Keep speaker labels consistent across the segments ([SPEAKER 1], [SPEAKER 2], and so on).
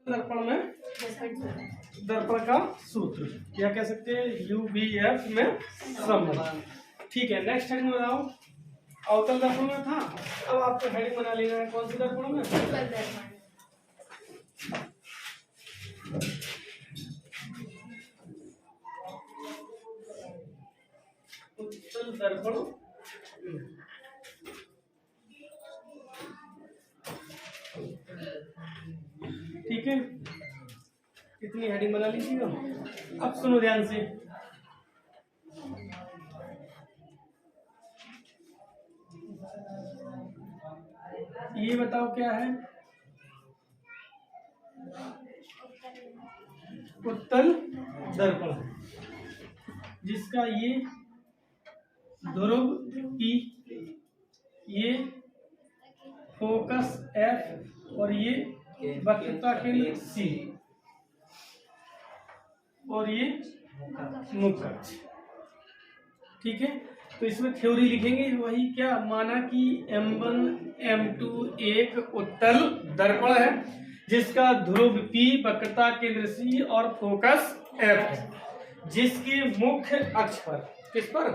[SPEAKER 1] दर्पण में दर्पण का सूत्र या कह सकते हैं UVF में संबंध। ठीक है, नेक्स्ट हेडिंग बनाओ। अवतल दर्पण में था, अब आपको हेडिंग बना लेना है कौन सी दर्पण में? उत्तल दर्पण। ठीक है, कितनी हेडिंग बना लीजिएगा। अब सुनो ध्यान से, ये बताओ क्या है? उत्तल दर्पण जिसका ये ध्रुव P, ये फोकस F और ये वक्रता केंद्र C और ये मुख्य अक्ष। ठीक है, तो इसमें थ्योरी लिखेंगे वही क्या, माना कि M1 M2 एक उत्तल दर्पण है जिसका ध्रुव P, वक्रता केंद्र C और फोकस F है, जिसके मुख्य अक्ष पर, किस पर?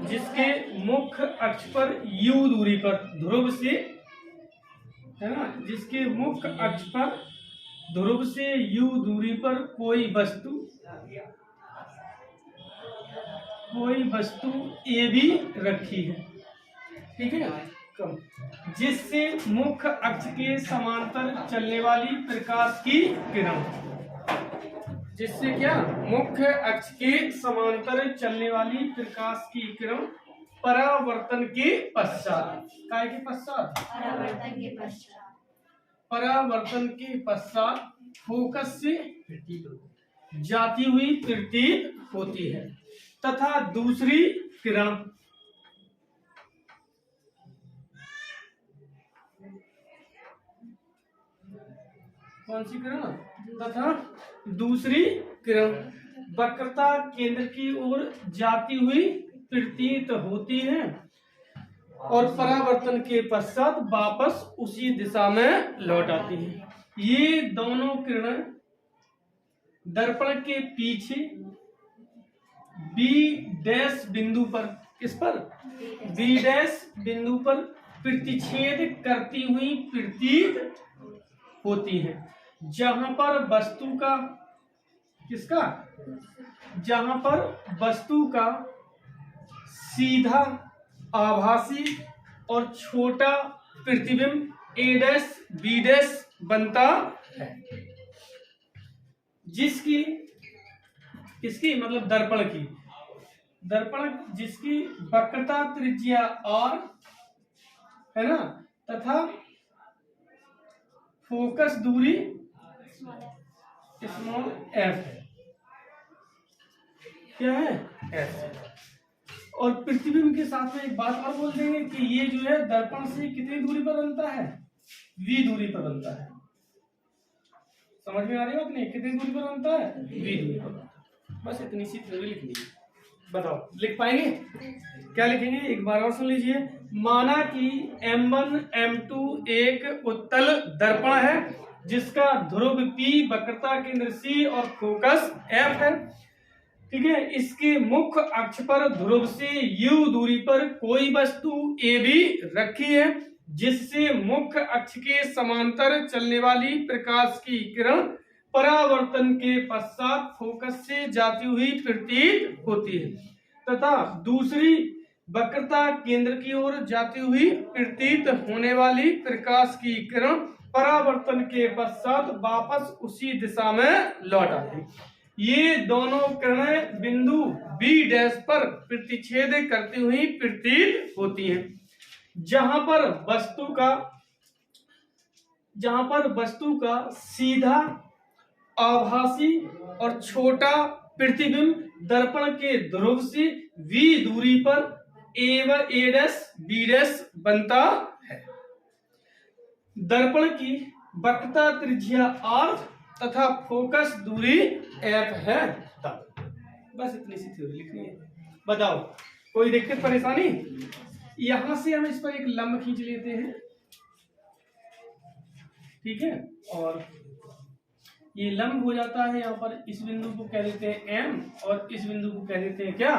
[SPEAKER 1] जिसके मुख्य अक्ष पर U दूरी पर ध्रुव से, है ना, जिसके मुख्य अक्ष पर ध्रुव से U दूरी पर कोई वस्तु A भी रखी है। ठीक है, कम, जिससे मुख्य अक्ष के समांतर चलने वाली प्रकाश की किरण, जिससे क्या, मुख्य अक्ष के समांतर चलने वाली प्रकाश की किरण परावर्तन के पश्चात, काय के पश्चात? परावर्तन के पश्चात फोकस से जाती हुई प्रतीत होती है तथा दूसरी किरण कौन सी किरण? तथा दूसरी किरण वक्रता केंद्र की ओर जाती हुई प्रतीत होती है और परावर्तन के पश्चात वापस उसी दिशा में लौट आती है। ये दोनों किरणें दर्पण के पीछे B' बिंदु पर, किस पर? B' बिंदु पर प्रतिच्छेद करती हुई प्रतीत होती है, जहां पर वस्तु का, किसका? जहां पर वस्तु का सीधा आभासी और छोटा प्रतिबिंब A', B' बनता है, जिसकी, किसकी मतलब दर्पण जिसकी वक्रता त्रिज्या R है ना, तथा फोकस दूरी स्मॉल f है। क्या है? f। और प्रतिबिंब के साथ में एक बात और बोल देंगे कि ये जो है दर्पण से कितनी दूरी पर बनता है? v दूरी पर बनता है। समझ में आ रही बात नहीं? कितनी दूरी पर बनता है? v दूरी पर बनता है। बस इतनी सी थ्योरी लिखनी है। बताओ लिख पाएंगे? क्या लिखेंगे एक बार और सुन लीजिए। माना कि M1 M2 एक उत्तल दर्पण है जिसका ध्रुव P, वक्रता केंद्र C और फोकस F है। ठीक है, इसके मुख्य अक्ष पर ध्रुव से U दूरी पर कोई वस्तु A भी रखी है, जिससे मुख्य अक्ष के समांतर चलने वाली प्रकाश की किरण परावर्तन के पश्चात फोकस से जाती हुई प्रतीत होती है तथा दूसरी वक्रता केंद्र की ओर जाती हुई प्रतीत होने वाली प्रकाश की किरण परावर्तन के पश्चात वापस उसी दिशा में लौट आती। ये दोनों किरणें बिंदु B' पर प्रतिच्छेद करती हुई प्रतीत होती हैं, जहां पर वस्तु का सीधा आभासी और छोटा प्रतिबिंब दर्पण के ध्रुव से V दूरी पर A', B' बनता है। दर्पण की वक्रता त्रिज्या R तथा फोकस दूरी F है। बस इतनी सी थ्योरी लिखनी है। बताओ कोई दिक्कत परेशानी? यहां से हम इस पर एक लंब खींच लेते हैं। ठीक है, और ये लंब हो जाता है यहाँ पर, इस बिंदु को कह देते हैं M और इस बिंदु को कह देते हैं क्या,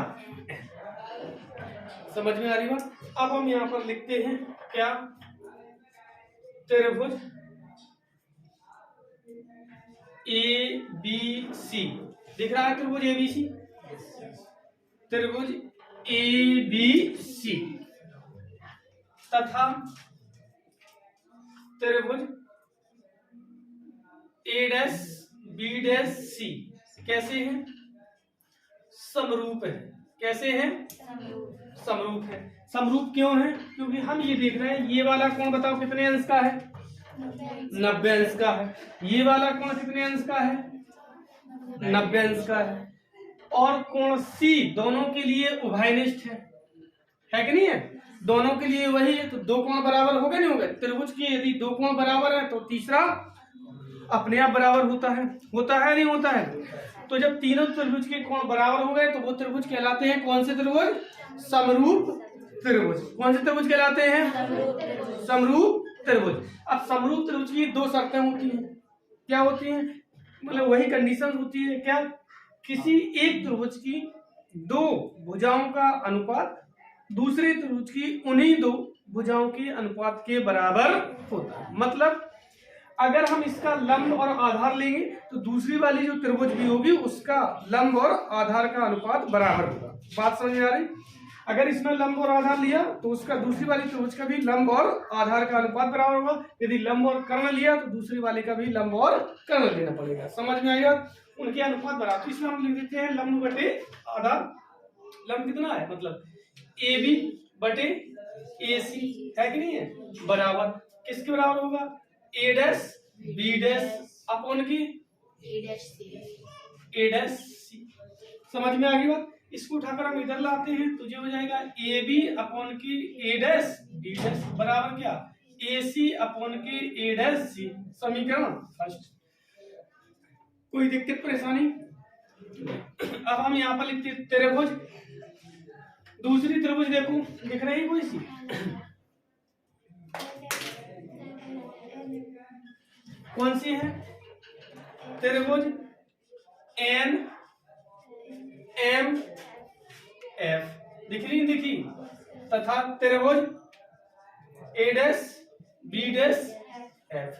[SPEAKER 1] समझ में आ रही बात। अब हम यहाँ पर लिखते हैं क्या, त्रिभुज ABC, दिख रहा है त्रिभुज ABC, त्रिभुज ABC तथा त्रिभुज ABC कैसे हैं, समरूप है। कैसे हैं, समरूप है। समरूप क्यों है, क्योंकि हम ये देख रहे हैं ये वाला कोण बताओ कितने अंश का है, 90 अंश का है। ये वाला कोण कितने अंश का है, 90 अंश का है। और कोण C दोनों के लिए उभयनिष्ठ है कि नहीं है, दोनों के लिए वही है। तो दो कोण बराबर हो गए नहीं हो गए, त्रिभुज के यदि दो कोण बराबर है तो तीसरा अपने आप बराबर होता है नहीं होता है। तो जब तीनों त्रिभुज के कोण बराबर हो गए तो वो त्रिभुज कहलाते हैं कौन से त्रिभुज, समरूप त्रिभुज। कौन से त्रिभुज कहलाते हैं, समरूप त्रिभुज। अब समरूप त्रिभुज की दो शर्तें होती हैं, क्या होती हैं, मतलब वही कंडीशन होती है क्या, किसी एक त्रिभुज की दो भुजाओं का अनुपात दूसरे त्रिभुज की उन्हीं दो भुजाओं के अनुपात के बराबर होता है। मतलब अगर हम इसका लंब और आधार लेंगे तो दूसरी वाली जो त्रिभुज भी होगी उसका लंब और आधार का अनुपात बराबर होगा। बात समझ में आ रही, अगर इसमें लंब और आधार लिया तो उसका दूसरी वाली त्रिभुज का भी लंब और आधार का अनुपात बराबर होगा। यदि लंब और कर्ण लिया तो दूसरी वाले का भी लंब और कर्ण लेना पड़ेगा। समझ में आएगा, उनके अनुपात बराबर। तो इसमें हम लिख देते हैं लंब बटे आधार। लंब कितना है, मतलब AB बटे AC है कि नहीं है, बराबर किसके बराबर होगा, A' B' अपॉन की A'। समझ में आ गई बात। इसको उठाकर हम इधर लाते हैं तो जो हो जाएगा AB अपॉन की A' B' बराबर क्या, AC अपॉन की A'। समीकरण फर्स्ट। कोई दिक्कत परेशानी। अब हम यहाँ पर लिखते त्रिभुज, दूसरी त्रिभुज देखो दिख रही है कोई सी, कौन सी है, त्रिभुज NMF दिख रही, दिखी, तथा त्रिभुज A', B', F।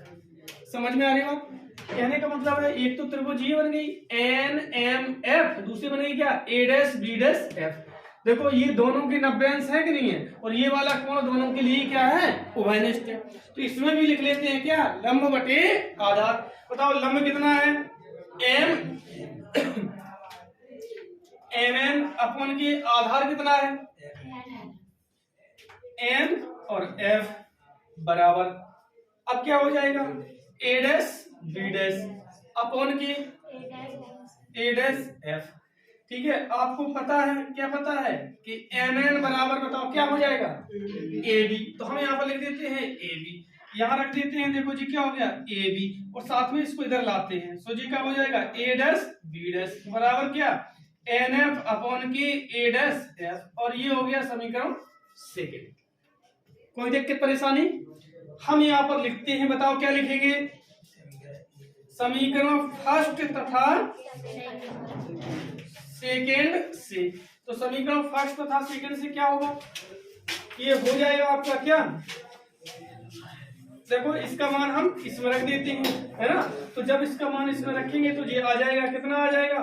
[SPEAKER 1] समझ में आ रही बात। कहने का मतलब है एक तो त्रिभुज ये बन गई NMF, दूसरी बन गई क्या A', B', F। देखो ये दोनों की 90 अंश है कि नहीं है, और ये वाला कोण दोनों के लिए क्या है, उभयनिष्ठ है। तो इसमें भी लिख लेते हैं क्या, लंब बटे आधार। बताओ लंब कितना है, MN अपॉन के आधार कितना है, N और F बराबर। अब क्या हो जाएगा A' B' अपॉन के A' F। ठीक है, आपको पता है, क्या पता है कि MN बराबर बताओ क्या हो जाएगा, AB। तो हम यहाँ पर लिख देते हैं AB, यहाँ रख देते हैं। देखो जी क्या हो गया AB, और साथ में इसको इधर लाते हैं। सो जी क्या हो जाएगा A' B' बराबर क्या NF अपॉन के A' F। और ये हो गया समीकरण सेकेंड। कोई दिक्कत परेशानी। हम यहाँ पर लिखते हैं, बताओ क्या लिखेंगे, समीकरण फर्स्ट तथा सेकेंड से। तो समीकरण फर्स्ट तथा सेकेंड से क्या होगा, ये हो जाएगा आपका क्या, देखो इसका मान हम इसमें रख देते हैं, है ना। तो जब इसका मान इसमें रखेंगे तो ये आ जाएगा, कितना आ जाएगा,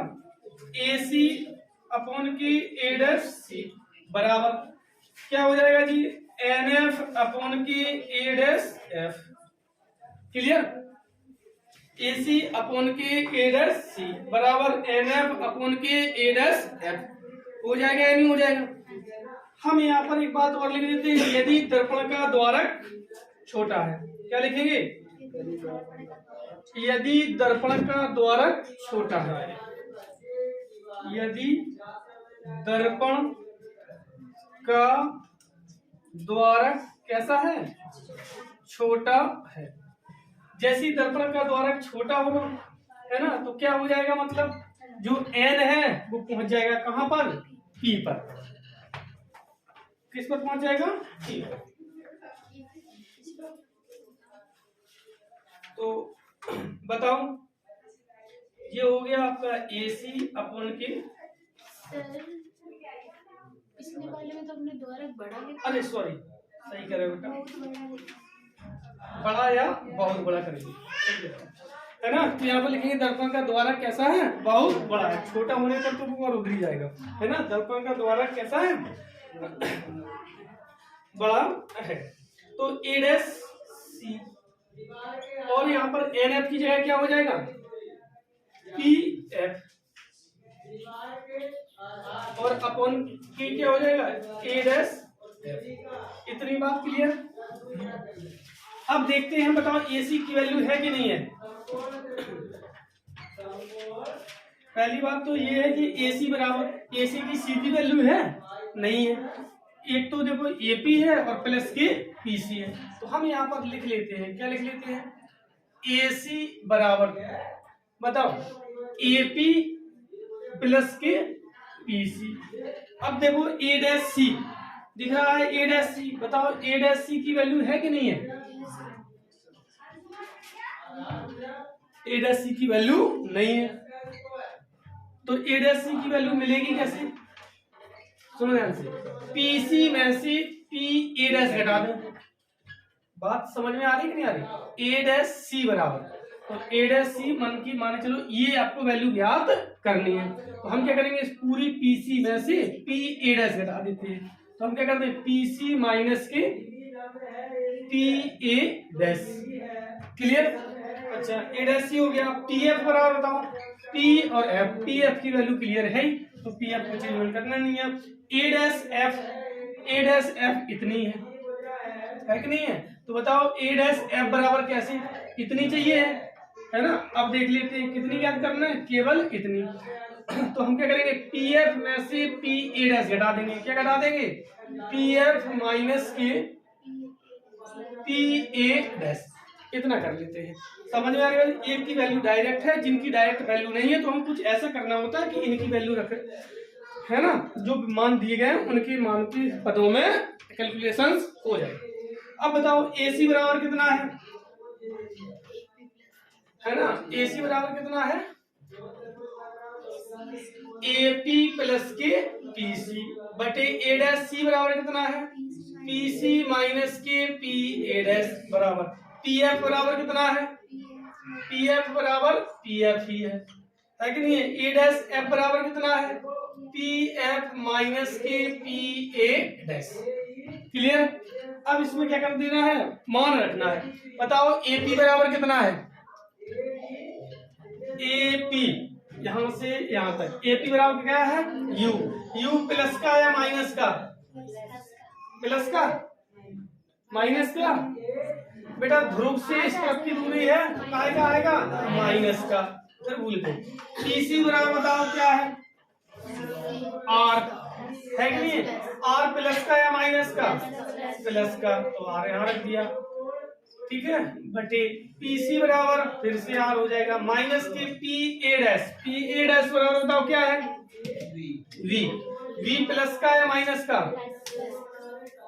[SPEAKER 1] AC अपॉन की A' बराबर क्या हो जाएगा जी, NF अपॉन की A' F। Clear, AC upon के A' बराबर NF अपॉन के A' F हो जाएगा या नहीं हो जाएगा। हम यहाँ पर एक बात और लिख देते हैं, यदि दर्पण का द्वारक छोटा है, क्या लिखेंगे, यदि दर्पण का द्वारक छोटा है, यदि दर्पण का द्वारक कैसा है, छोटा है। जैसी दर्पण का द्वारक छोटा होगा, है ना, तो क्या हो जाएगा, मतलब जो N है वो पहुंच जाएगा कहां पर, P पर। किस पर पहुंच जाएगा, P पर। तो बताओ ये हो गया आपका AC अपॉन के,
[SPEAKER 2] सर पिछले वाले में तो हमने द्वारा बड़ा लिखा,
[SPEAKER 1] अरे सॉरी सही कह रहे हो बेटा,
[SPEAKER 2] बहुत बड़ा लिखा।
[SPEAKER 1] बड़ा या बहुत बड़ा करेंगे, है ना। तो यहाँ पर लिखेंगे दर्पण का द्वारा कैसा है, बहुत बड़ा है। छोटा होने पर तो वो उधर ही जाएगा, है ना। दर्पण का द्वारा कैसा है, बड़ा है। तो A डैश C, और यहाँ पर NF की जगह क्या हो जाएगा, PF, और अपॉन के क्या हो जाएगा, A डैश F। इतनी बात क्लियर। अब देखते हैं, बताओ AC की वैल्यू है कि नहीं है। पहली बात तो ये है कि AC बराबर, AC की C की वैल्यू है नहीं है। एक तो देखो AP है और प्लस के PC है, तो हम यहाँ पर लिख लेते हैं, क्या लिख लेते हैं, AC बराबर, बताओ AP प्लस के PC। अब देखो A डैश C दिख रहा है, A डैश C, बताओ A डैश C की वैल्यू है कि नहीं है। A डैश C की वैल्यू नहीं है, तो A डैश C की वैल्यू मिलेगी कैसे, सुनो ध्यान से, PC में से P A डैश घटा दें। बात समझ में आ रही कि नहीं आ रही। A डैश C बराबर, तो A डैश C मन की माने चलो ये आपको वैल्यू ज्ञात करनी है, तो हम क्या करेंगे, इस पूरी PC में से P A डैश घटा देते हैं। तो हम क्या करते हैं, PC माइनस के P A डैश, क्लियर। अच्छा A डैश C हो गया। PF बराबर बताओ, P और F, PF की वैल्यू क्लियर है, तो PF को चेंज करना नहीं है। A डैश F इतनी है कि नहीं है, तो बताओ A डैश F बराबर कैसे, इतनी चाहिए है ना। अब देख लेते हैं कितनी याद करना है, केवल इतनी। तो हम क्या करेंगे, PF में से P A डैश घटा देंगे, क्या घटा देंगे, PF माइनस के P A डैश, इतना कर लेते हैं। समझ में आ गया। एक की वैल्यू डायरेक्ट है, जिनकी डायरेक्ट वैल्यू नहीं है तो हम कुछ ऐसा करना होता है कि इनकी वैल्यू रख, है ना, जो मान दिए गए उनके मान के पदों में कैलकुलेशंस हो जाए। अब बताओ AC बराबर कितना है ना, AC बराबर कितना है, AP प्लस के PC बटे A डैश C बराबर कितना है, PC माइनस के PA डैश बराबर, PF बराबर कितना है, PF बराबर PF ही है कि नहीं है। A डैश F बराबर कितना है, PF माइनस के PA डैश, क्लियर। अब इसमें क्या कर देना है, मान रखना है। बताओ AP बराबर कितना है, AP यहां से यहां तक AP बराबर क्या है, U प्लस का या माइनस का, प्लस का माइनस का, बेटा ध्रुव से इस तरफ की दूरी है तो काय का आएगा, माइनस का, फिर भूल गए। PC बराबर बताओ क्या है, R है कि नहीं, R प्लस का या माइनस का, प्लस का, तो R यहाँ रख दिया, ठीक है, बटे PC बराबर फिर से R हो जाएगा, माइनस के PA डैश बराबर बताओ क्या है, V प्लस का या माइनस का,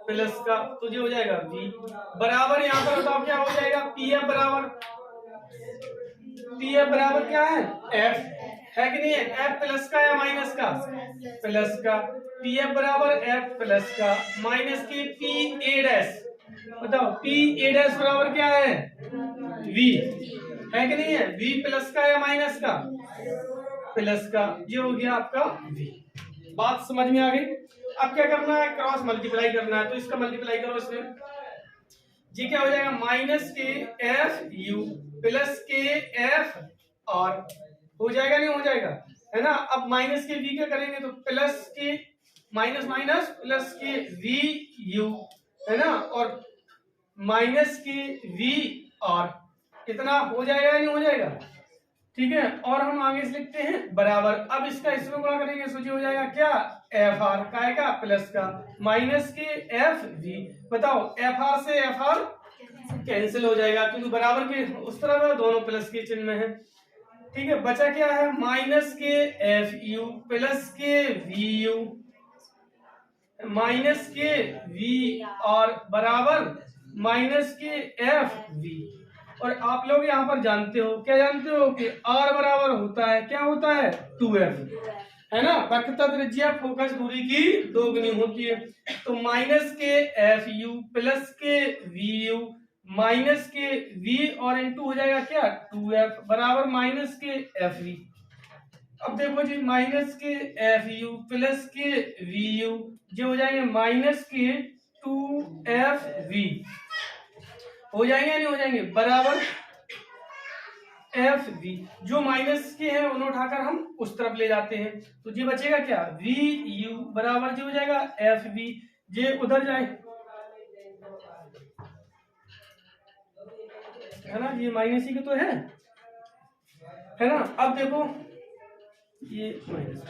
[SPEAKER 1] प्लस का, तो ये हो जाएगा V बराबर, यहाँ पर बताओ क्या हो जाएगा, PF बराबर क्या है, F है कि नहीं है, F प्लस का या माइनस का, प्लस का, PF बराबर F प्लस का, माइनस के PA डैश, बताओ PA डैश बराबर क्या है, V है कि नहीं है, V प्लस का या माइनस का, प्लस का, ये हो गया आपका V। बात समझ में आ गई। अब क्या करना है, क्रॉस मल्टीप्लाई करना है, तो इसका मल्टीप्लाई करो इसमें, ये क्या हो जाएगा, माइनस के FU प्लस के F R हो जाएगा, नहीं हो जाएगा, है ना। अब माइनस के V क्या करेंगे, तो प्लस के माइनस माइनस प्लस के VU, है ना, और माइनस के VR, इतना हो जाएगा या नहीं हो जाएगा, ठीक है। और हम आगे से लिखते हैं बराबर, अब इसका इसमें गुणा करेंगे, सोचिए हो जाएगा क्या, FR काय का, प्लस का, माइनस के FV, बताओ FR से FR कैंसिल हो जाएगा क्योंकि बराबर के उस तरफ है, दोनों प्लस के चिन्ह में है, ठीक है। बचा क्या है, माइनस के FU प्लस के VU माइनस के V और बराबर माइनस के FV, और आप लोग यहाँ पर जानते हो, क्या जानते हो कि R बराबर होता है, क्या होता है 2f, है ना। वक्रता त्रिज्या फोकस दूरी की दोगुनी होती है। तो minus K F U plus K V you minus के वी और इनटू हो जाएगा क्या 2f बराबर माइनस के एफ वी। अब देखो G minus K F U plus K V U जो हो जाएंगे माइनस के 2f वी हो जाएंगे या नहीं हो जाएंगे बराबर एफ वी। जो माइनस के हैं उन्हें उठाकर हम उस तरफ ले जाते हैं तो ये बचेगा क्या वी यू बराबर जो हो जाएगा एफ वी। ये उधर जाए है ना, ये माइनस ही के तो है ना। अब देखो ये माइनस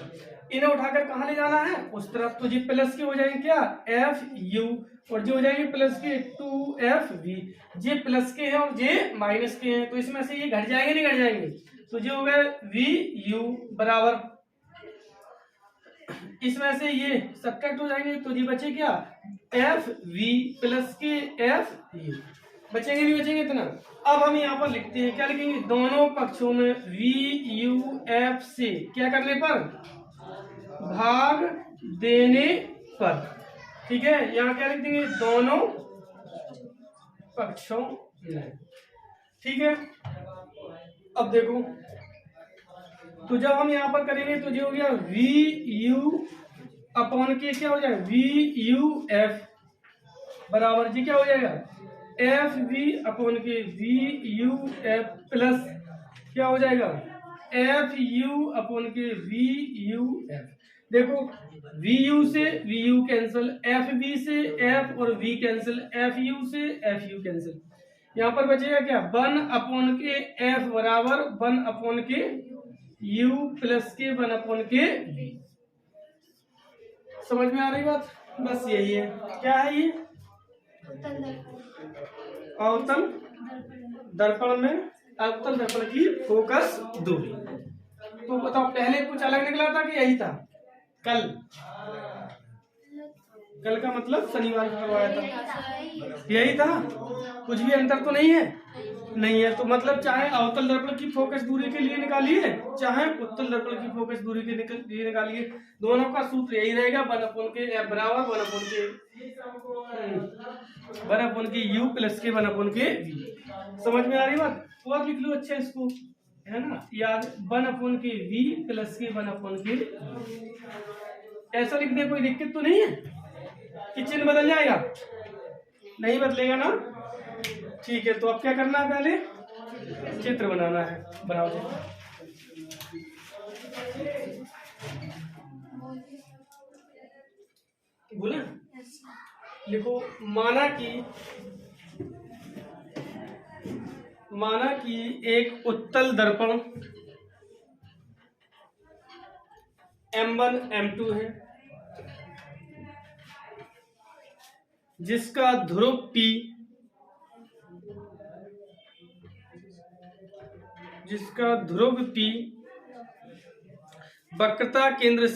[SPEAKER 1] इन्हें उठाकर कहाँ ले जाना है उस तरफ, तो ये प्लस के हो जाएंगे क्या एफ यू और जो हो जाएंगे प्लस के 2f वी। ये प्लस के हैं और ये माइनस के हैं तो इसमें से ये घट जाएंगे नहीं घट जाएंगे, तो ये हो गए वी यू बराबर इसमें से ये सब्ट्रैक्ट हो जाएंगे तो ये बचे क्या एफ वी प्लस के एफ यू। बचेंगे नहीं बचेंगे इतना। अब हम यहाँ पर लिखते हैं, क्या लिखेंगे दोनों पक्षों में वी यू एफ से क्या करने पर भाग देने पर, ठीक है। यहाँ क्या लिख देंगे दोनों पक्षों में, ठीक है। अब देखो तो जब हम यहाँ पर करेंगे तो जो हो गया वी यू अपॉन के क्या हो जाएगा वी यू एफ बराबर जी क्या हो जाएगा F V upon K V U F plus क्या हो जाएगा F U upon K V U F. देखो वी यू से V U cancel, F B से एफ और वी कैंसिल, एफ यू से एफ यू कैंसिल। यहाँ पर बचेगा क्या 1 अपॉन के एफ बराबर 1 अपॉन के यू प्लस के 1 अपॉन के वी। समझ में आ रही बात, बस यही है। क्या है ये अवतल दर्पण में अवतल दर्पण की फोकस दूरी। तो बताओ पहले कुछ अलग निकला था कि यही था कल का मतलब शनिवार को करवाया था यही था, कुछ भी अंतर तो नहीं है नहीं है। तो मतलब चाहे अवतल दर्पण की फोकस दूरी के लिए निकालिए चाहे उत्तल दर्पण की फोकस दूरी के लिए निकालिए, दोनों का सूत्र यही रहेगा 1 अपॉन के एफ बराबर 1 अपॉन के यू प्लस के 1 अपॉन के वी। समझ में आ रही बात, और लिख लो अच्छा इसको, है ना याद 1 अपॉन के वी प्लस के 1 अपॉन के। ऐसा लिखने कोई दिक्कत तो नहीं है कि चिन्ह बदल जाएगा, नहीं बदलेगा ना, ठीक है। तो अब क्या करना है पहले चित्र बनाना है, बनाओ चित्र। बोले लिखो माना कि एक उत्तल दर्पण M1 M2 है जिसका ध्रुव P वक्रता केंद्र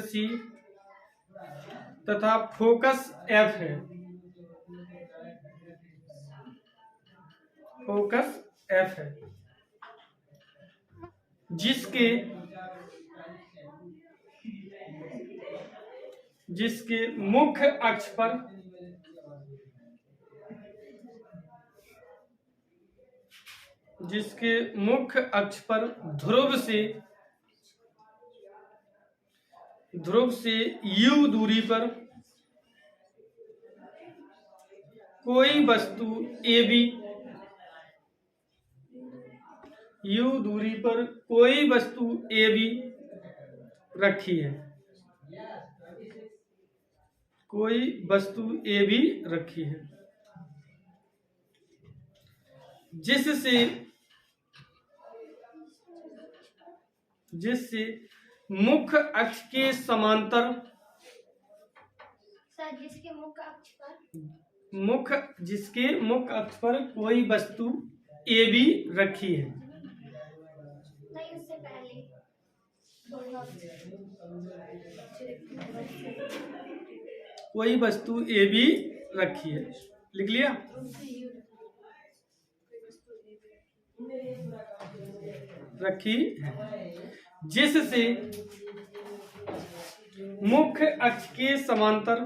[SPEAKER 1] C तथा फोकस F है, जिसके मुख्य अक्ष पर ध्रुव से u दूरी पर कोई वस्तु AB रखी है, जिससे मुख्य अक्ष के समांतर जिसके मुख्य अक्ष पर कोई वस्तु AB रखी है।
[SPEAKER 2] नहीं उससे पहले
[SPEAKER 1] कोई वस्तु ए बी रखी है, लिख लिया। रखी है जिससे मुख्य अक्ष के समांतर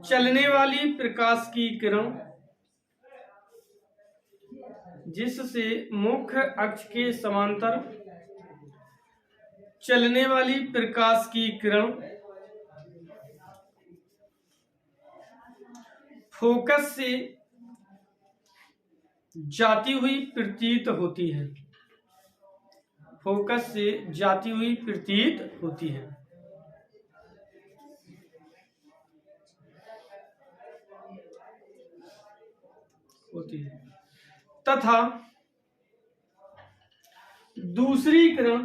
[SPEAKER 1] चलने वाली प्रकाश की किरण, जिससे मुख्य अक्ष के समांतर चलने वाली प्रकाश की किरण फोकस से जाती हुई प्रतीत होती है। फोकस से जाती हुई प्रतीत होती है। तथा दूसरी किरण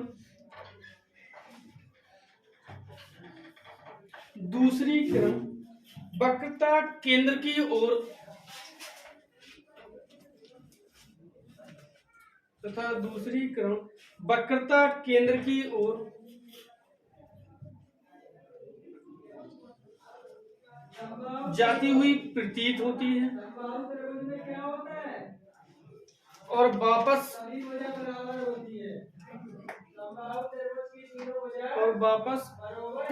[SPEAKER 1] वक्रता केंद्र की ओर तथा दूसरी किरण वक्रता केंद्र की ओर जाती हुई प्रतीत होती है और वापस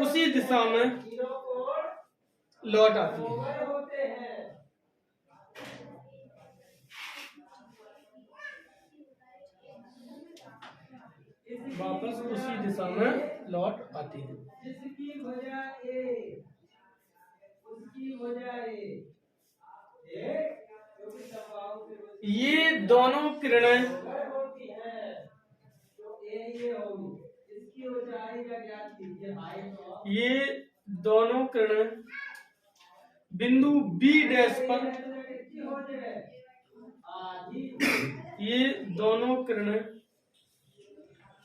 [SPEAKER 1] उसी दिशा में लौट आती है। वापस उसी दिशा में लौट आती है। जिसकी वजह ए, उसकी वजह ए, ये दोनों किरणें बिंदु बी डैश पर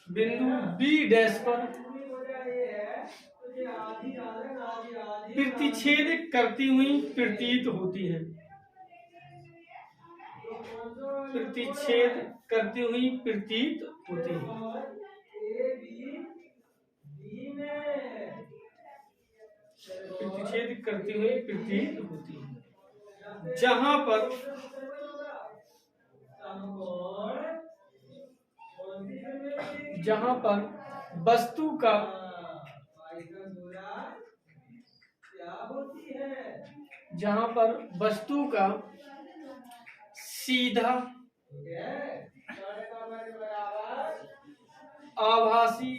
[SPEAKER 1] बिंदु बी डैश पर प्रतिच्छेद करती हुई प्रतीत होती है। प्रतिच्छेद करती हुई प्रतीत होती है। प्रतिच्छेद करती हुई प्रतीत होती है। जहां पर वस्तु का सीधा आभासी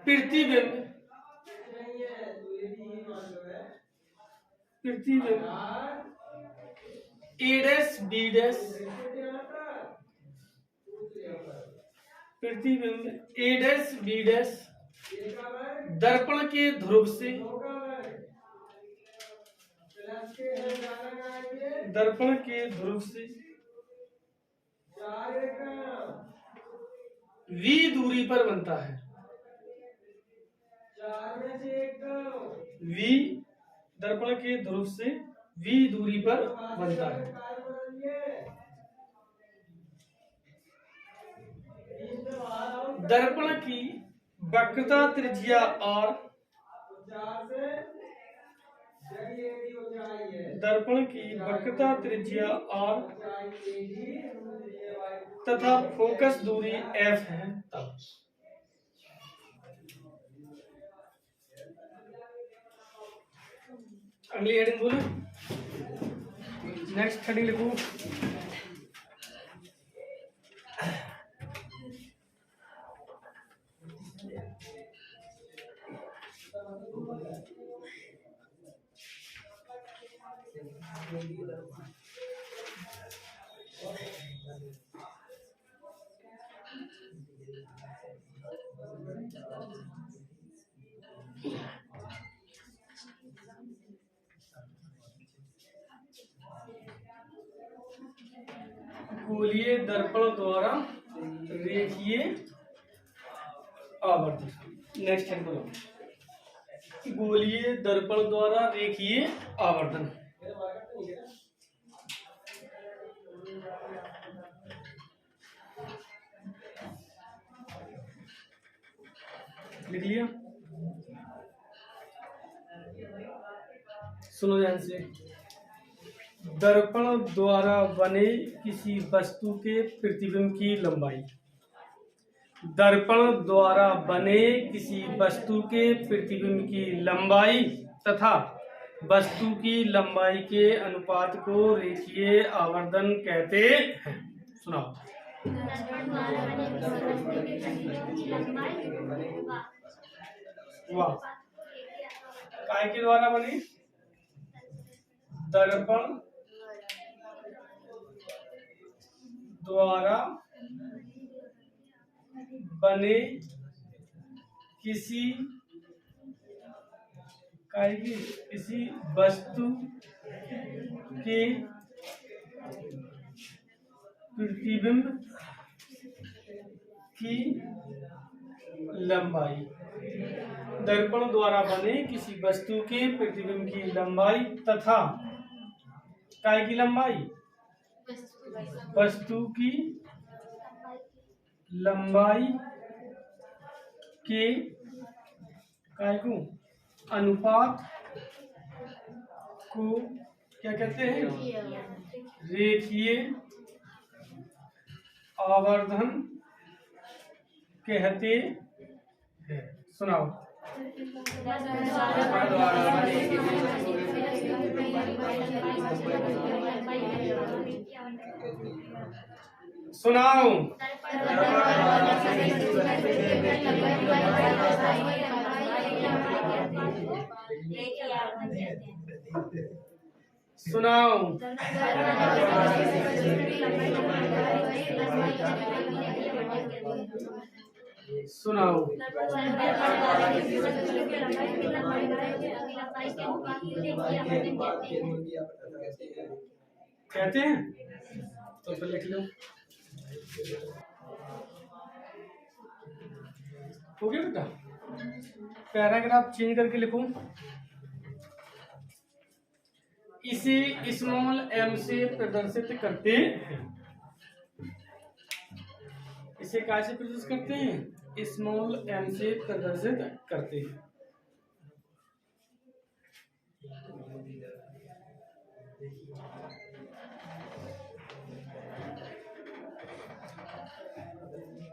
[SPEAKER 1] प्रतिबिंब ए डैश बी डैश दर्पण के ध्रुव से v दूरी पर बनता है। v दर्पण के ध्रुव से v दूरी पर बनता है। दर्पण की वक्रता त्रिज्या r तथा फोकस दूरी f है। अगली हेडिंग बोलो। नेक्स्ट हेडिंग लिखो। गोलीय दर्पण द्वारा रेखीय आवर्त। नेक्स्ट हेडिंग बोलो। गोलीय दर्पण द्वारा रेखीय आवर्धन। लिख लिया? सुनो ध्यान से। दर्पण द्वारा बने किसी वस्तु के प्रतिबिंब की लंबाई। दर्पण द्वारा बने किसी वस्तु के प्रतिबिंब की लंबाई तथा वस्तु की लंबाई के अनुपात को रेखीय आवर्धन कहते हैं। सुनाओ। वाह। काय के द्वारा बने? दर्पण द्वारा बने किसी वस्तु के प्रतिबिंब की लंबाई। दर्पण द्वारा बने किसी वस्तु के प्रतिबिंब की लंबाई तथा काय की लंबाई? वस्तु की लंबाई के काय को अनुपात को क्या कहते हैं? रेखीय आवर्धन कहते हैं। सुनाओ। सुनाओ। सुनाओ। सुनाओ। कहते हैं तो लिख लो। हो गया बेटा? पैराग्राफ चेंज करके लिखो। इसे स्मॉल m से प्रदर्शित करते हैं। इसे कैसे प्रदर्शित करते हैं? स्मॉल m से प्रदर्शित करते हैं।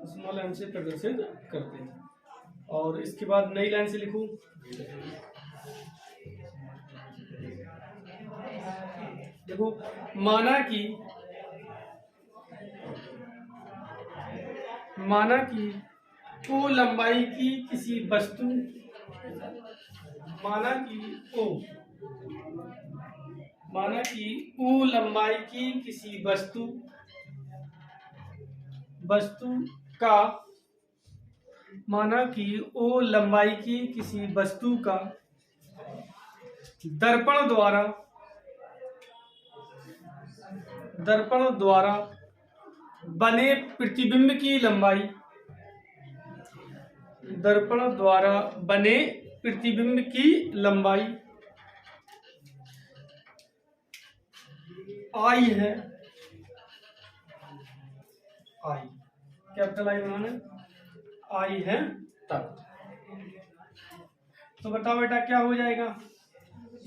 [SPEAKER 1] स्मॉल m से प्रदर्शित करते हैं। और इसके बाद नई लाइन से लिखूं। देखो, माना कि ओ लंबाई की किसी वस्तु, माना कि ओ लंबाई की किसी वस्तु का, माना कि ओ लंबाई की किसी वस्तु का दर्पण द्वारा बने प्रतिबिंब की लंबाई, दर्पण द्वारा बने प्रतिबिंब की लंबाई आई है। आई कैपिटल आई बनाना, आई है तब। तो बताओ बेटा क्या हो जाएगा?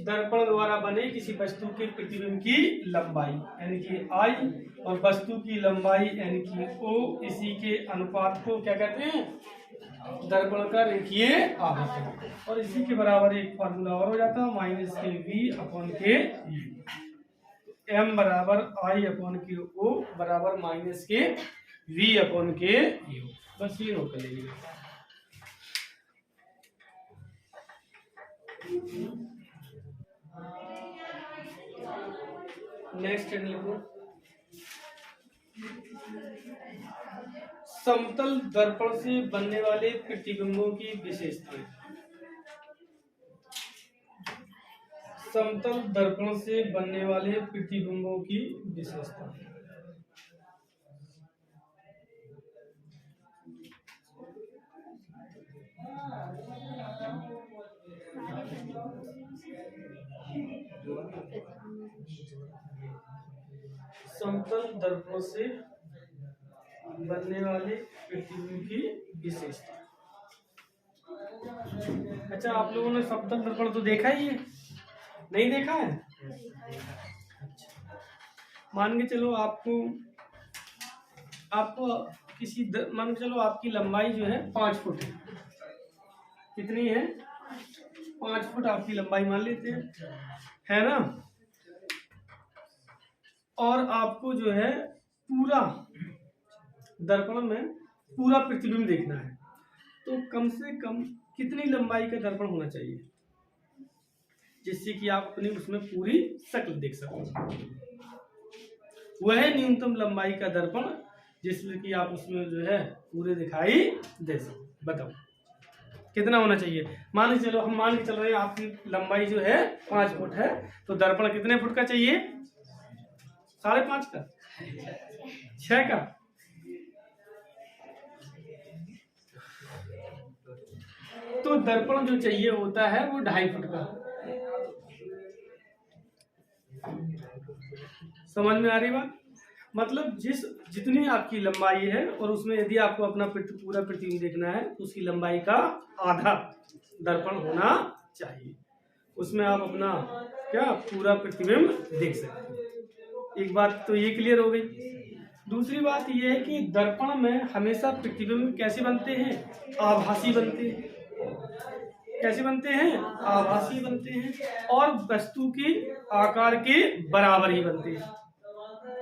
[SPEAKER 1] दर्पण द्वारा बने किसी वस्तु के प्रतिबिंब की लंबाई यानी कि आई और वस्तु की लंबाई यानी कि ओ, इसी के अनुपात को क्या कहते हैं? दर्पण का रेखीय आवर्धन। और इसी के बराबर एक फॉर्मूला और हो जाता है, माइनस के वी अपॉन के यू। एम बराबर आई अपॉन के ओ बराबर माइनस के वी अपॉन के यू। बस ये नोट कर लीजिए। नेक्स्ट लिखो। समतल दर्पण से बनने वाले प्रतिबिंबों की विशेषताएं। समतल दर्पण से बनने वाले प्रतिबिंबों की विशेषताएं। दर्पण से बनने वाले प्रतिबिंब की विशेषता। अच्छा, आप लोगों ने समतल दर्पण तो देखा ही है, नहीं देखा है? अच्छा, मान के चलो आपको मान के चलो आपकी लंबाई जो है 5 फुट है। कितनी है? 5 फुट आपकी लंबाई मान लेते हैं, है ना? और आपको जो है पूरा दर्पण में पूरा प्रतिबिंब देखना है, तो कम से कम कितनी लंबाई का दर्पण होना चाहिए जिससे कि आप अपनी उसमें पूरी शक्ल देख सको? वह न्यूनतम लंबाई का दर्पण जिसमें कि आप उसमें जो है पूरे दिखाई दे सको। बताओ कितना होना चाहिए? मान के चलो, हम मान के चल रहे हैं आपकी लंबाई जो है 5 फुट है, तो दर्पण कितने फुट का चाहिए? 5.5 का, 6 का? तो दर्पण जो चाहिए होता है वो 2.5 फुट का। समझ में आ रही बात? मतलब जितनी आपकी लंबाई है और उसमें यदि आपको अपना पूरा प्रतिबिंब देखना है तो उसकी लंबाई का आधा दर्पण होना चाहिए, उसमें आप अपना क्या पूरा प्रतिबिंब देख सकते हैं। एक बात तो ये क्लियर हो गई। दूसरी बात ये है कि दर्पण में हमेशा प्रतिबिंब कैसे बनते हैं? आभासी बनते हैं। कैसे बनते हैं? आभासी बनते हैं और वस्तु के आकार के बराबर ही बनते हैं।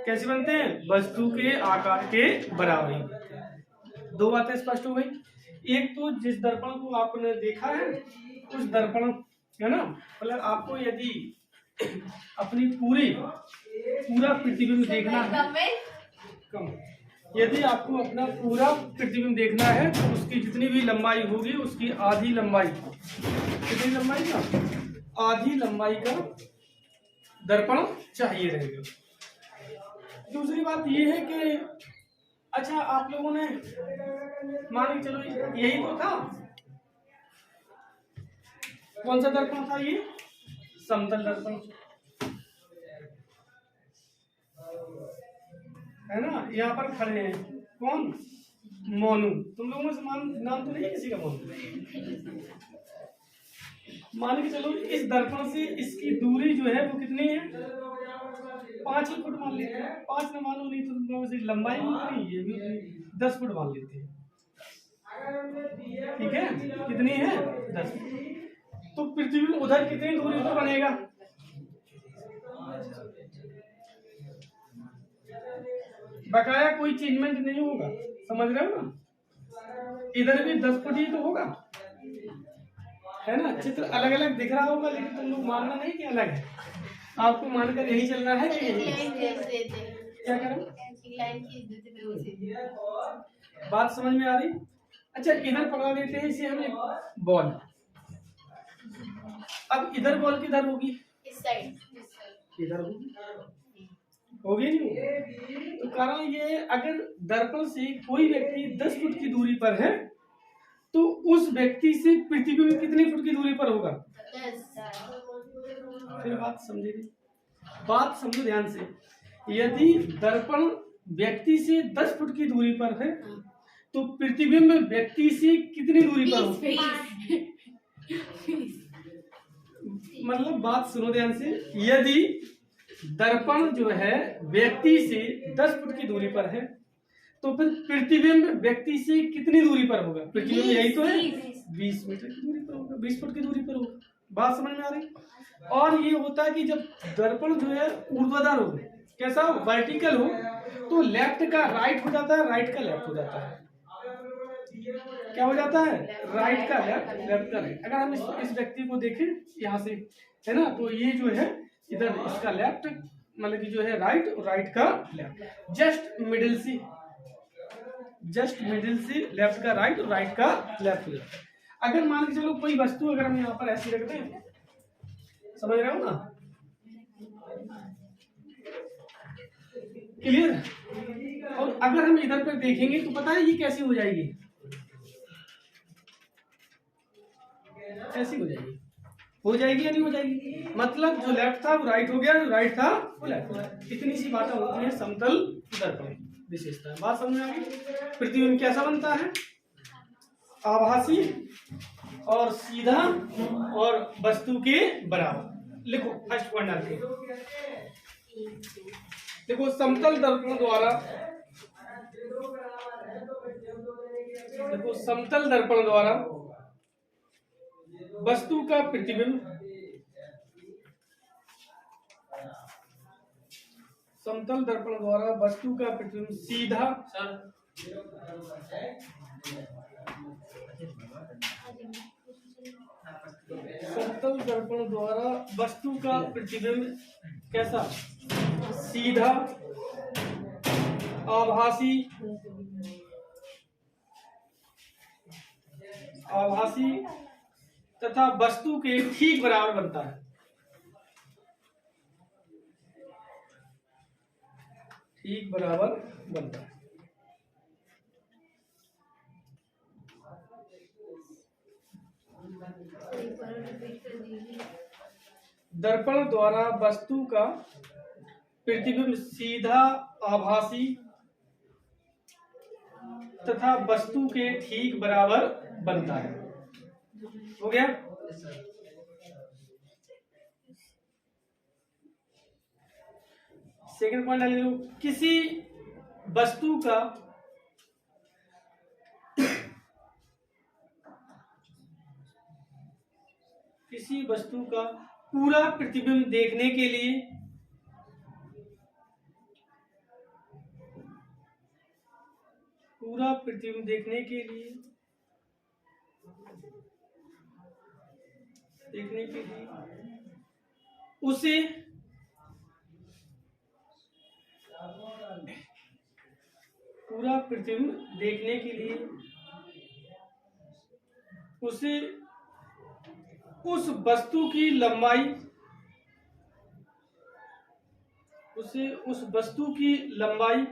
[SPEAKER 1] कैसे बनते हैं? वस्तु के आकार के बराबर ही बनते हैं। 2 बातें स्पष्ट हो गई। एक तो जिस दर्पण को आपने देखा है उस दर्पण, है ना, मतलब आपको यदि अपनी पूरा प्रतिबिंब देखना है, यदि आपको अपना पूरा प्रतिबिंब देखना है तो उसकी जितनी भी लंबाई होगी उसकी आधी लंबाई, कितनी लंबाई का? आधी लंबाई का दर्पण चाहिए रहेगा। दूसरी बात ये है कि अच्छा, आप लोगों ने मान के चलो यही तो था, कौन सा दर्पण था ये? समतल दर्पण, है ना? यहाँ पर खड़े हैं कौन? मोनू। तुम लोगों से नाम तो नहीं है किसी का मोनू? मान के चलो इस दर्पण से इसकी दूरी जो है वो कितनी है? 5 ही फुट मान लेते हैं। 5 न मानो नहीं तो तुम लोगों से लंबाई भी उतनी, ये भी उतनी, 10 फुट मान लेते हैं। ठीक है, कितनी है? 10 फुट। तो प्रतिबिंब उधर कितनी दूरी पर बनेगा? बकाया कोई चेंजमेंट नहीं होगा, समझ रहे हो ना? इधर भी 10 फुट ही तो होगा, है ना? चित्र अलग अलग दिख रहा होगा लेकिन तुम लोग मानना नहीं कि अलग है, आपको मानकर यही चलना है कि क्या करें? बात समझ में आ रही? अच्छा, इधर पकड़ा देते हैं इसे हम एक बॉल। अब इधर बॉल किधर होगी?
[SPEAKER 2] इस साइड।
[SPEAKER 1] इधर होगी नहीं? तो कारण ये, अगर दर्पण से कोई व्यक्ति 10 फुट की दूरी पर है तो उस व्यक्ति से प्रतिबिंब कितनी फुट की दूरी पर होगा?
[SPEAKER 2] 10।
[SPEAKER 1] फिर बात समझेगी, बात समझो ध्यान से। यदि दर्पण व्यक्ति से 10 फुट की दूरी पर है तो प्रतिबिंब व्यक्ति से कितनी दूरी पर होगा? मतलब बात सुनो ध्यान से, यदि दर्पण जो है व्यक्ति से 10 फुट की दूरी पर है तो फिर प्रतिबिंब व्यक्ति से कितनी दूरी पर होगा? प्रतिबिंब यही तो है, 20 मीटर की दूरी पर होगा, 20 फुट की दूरी पर होगा। बात समझ में आ रही? और ये होता है कि जब दर्पण जो है ऊर्ध्वाधर हो, कैसा हो? वर्टिकल हो, तो लेफ्ट का राइट हो जाता है, राइट का लेफ्ट हो जाता है। क्या हो जाता है? राइट का लेफ्ट, लेफ्ट का राइट। अगर हम इस व्यक्ति को देखें यहाँ से, है ना, तो ये जो है इधर इसका लेफ्ट, मतलब कि जो है राइट, और राइट का लेफ्ट, जस्ट मिडिल से लेफ्ट का राइट और राइट का लेफ्ट हो जाता है। अगर मान के चलो कोई वस्तु अगर हम यहाँ पर ऐसी रख दें, समझ रहे हो ना? क्लियर? और अगर हम इधर पर देखेंगे तो पता है ये कैसी हो जाएगी? ऐसी हो जाएगी। हो जाएगी या नहीं हो जाएगी? मतलब जो लेफ्ट था वो राइट हो गया, जो राइट था वो लेफ्ट हो गया। इतनी सी बातें होती हैं समतल दर्पण विशेषता। बात समझ में आ गई? प्रतिबिंब कैसा बनता है? आभासी और सीधा और वस्तु के बराबर। लिखो फर्स्ट पॉइंट डाल के। देखो समतल दर्पण द्वारा, देखो समतल दर्पण द्वारा वस्तु का प्रतिबिंब, समतल दर्पण द्वारा वस्तु का प्रतिबिंब सीधा समतल दर्पण द्वारा वस्तु का प्रतिबिंब कैसा? सीधा, आभासी, आभासी तथा वस्तु के ठीक बराबर बनता है। ठीक बराबर बनता है। दर्पण द्वारा वस्तु का प्रतिबिंब सीधा, आभासी तथा वस्तु के ठीक बराबर बनता है। हो गया? सेकंड पॉइंट डाल लो। किसी वस्तु का पूरा प्रतिबिंब देखने के लिए उसे पूरा प्रतिबिंब देखने के लिए उसे उस वस्तु की लंबाई,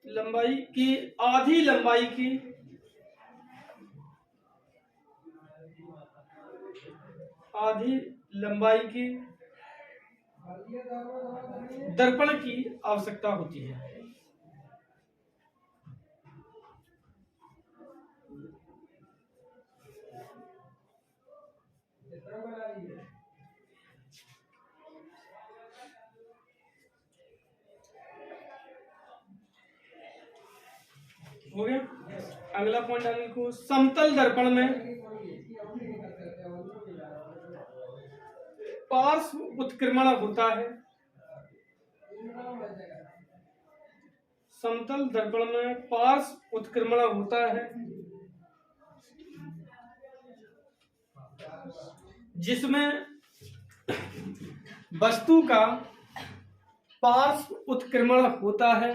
[SPEAKER 1] लंबाई की आधी लंबाई की दर्पण की आवश्यकता होती है। हो गया? अगला पॉइंट आगे को, समतल दर्पण में पार्श्व उत्क्रमण होता है। समतल दर्पण में पार्श्व उत्क्रमण होता है जिसमें वस्तु का पार्श्व उत्क्रमण होता है,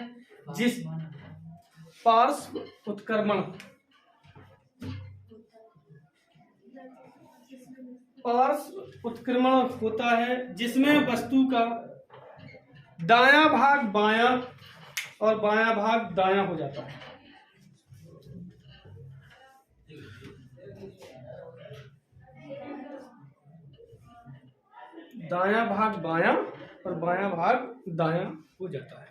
[SPEAKER 1] जिस पार्श्व उत्क्रमण होता है जिसमें वस्तु का दायां भाग बायां और बायां भाग दायां हो जाता है। दायां भाग बायां और बायां भाग दायां हो जाता है।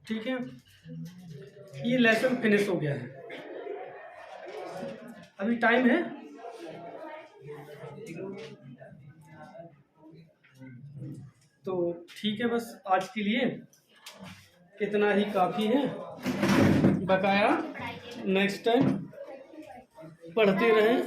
[SPEAKER 1] ठीक है, ये लेसन फिनिश हो गया है। अभी टाइम है, तो ठीक है, बस आज के लिए इतना ही काफी है। बकाया नेक्स्ट टाइम पढ़ते रहें।